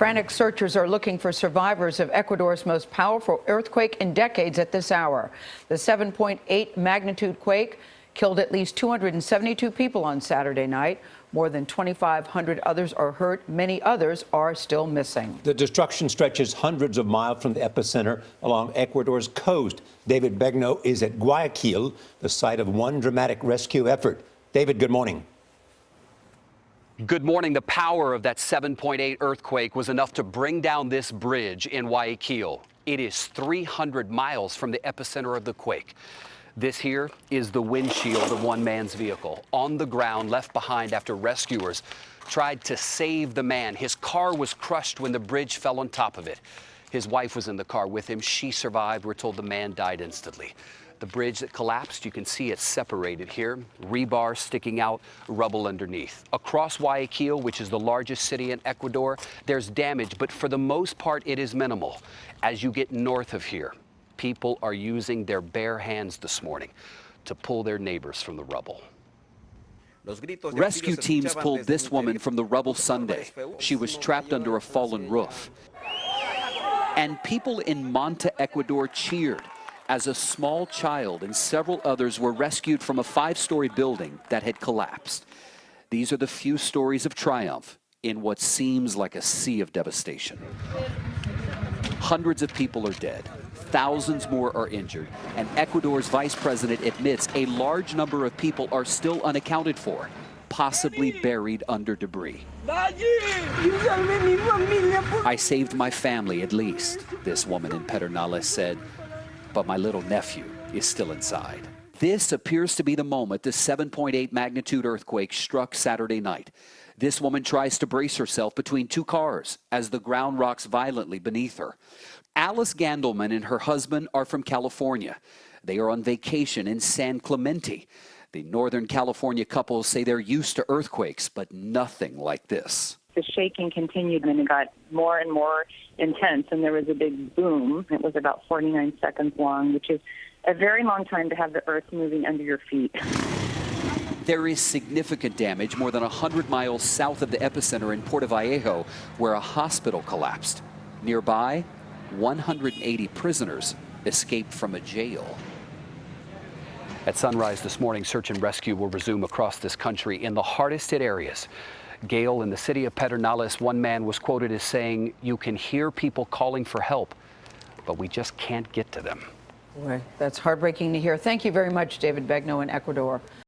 Frantic searchers are looking for survivors of Ecuador's most powerful earthquake in decades at this hour. The 7.8 magnitude quake killed at least 272 people on Saturday night. More than 2,500 others are hurt. Many others are still missing. The destruction stretches hundreds of miles from the epicenter along Ecuador's coast. David Begnaud is at Guayaquil, the site of one dramatic rescue effort. David, good morning. Good morning. The power of that 7.8 earthquake was enough to bring down this bridge in Guayaquil. It is 300 miles from the epicenter of the quake. This here is the windshield of one man's vehicle on the ground, left behind after rescuers tried to save the man. His car was crushed when the bridge fell on top of it. His wife was in the car with him. She survived. We're told the man died instantly. The bridge that collapsed, you can see it's separated here, rebar sticking out, rubble underneath. Across Guayaquil, which is the largest city in Ecuador, there's damage, but for the most part, it is minimal. As you get north of here, people are using their bare hands this morning to pull their neighbors from the rubble. Rescue teams pulled this woman from the rubble Sunday. She was trapped under a fallen roof. And people in Manta, Ecuador cheered as a small child and several others were rescued from a 5-story building that had collapsed. These are the few stories of triumph in what seems like a sea of devastation. Hundreds of people are dead. Thousands more are injured, and Ecuador's vice president admits a large number of people are still unaccounted for, possibly buried under debris. I saved my family at least, this woman in Pedernales said, but my little nephew is still inside. This appears to be the moment the 7.8 magnitude earthquake struck Saturday night. This woman tries to brace herself between two cars as the ground rocks violently beneath her. Alice Gandelman and her husband are from California. They are on vacation in San Clemente. The Northern California couple say they're used to earthquakes, but nothing like this. The shaking continued and it got more and more intense, and there was a big boom. It was about 49 seconds long, which is a very long time to have the earth moving under your feet. There is significant damage more than 100 miles south of the epicenter in Puerto Vallejo, where a hospital collapsed. Nearby, 180 prisoners escaped from a jail. At sunrise this morning, search and rescue will resume across this country in the hardest hit areas. Gail, in the city of Pedernales, one man was quoted as saying, "You can hear people calling for help, but we just can't get to them." Boy, that's heartbreaking to hear. Thank you very much, David Begnaud in Ecuador.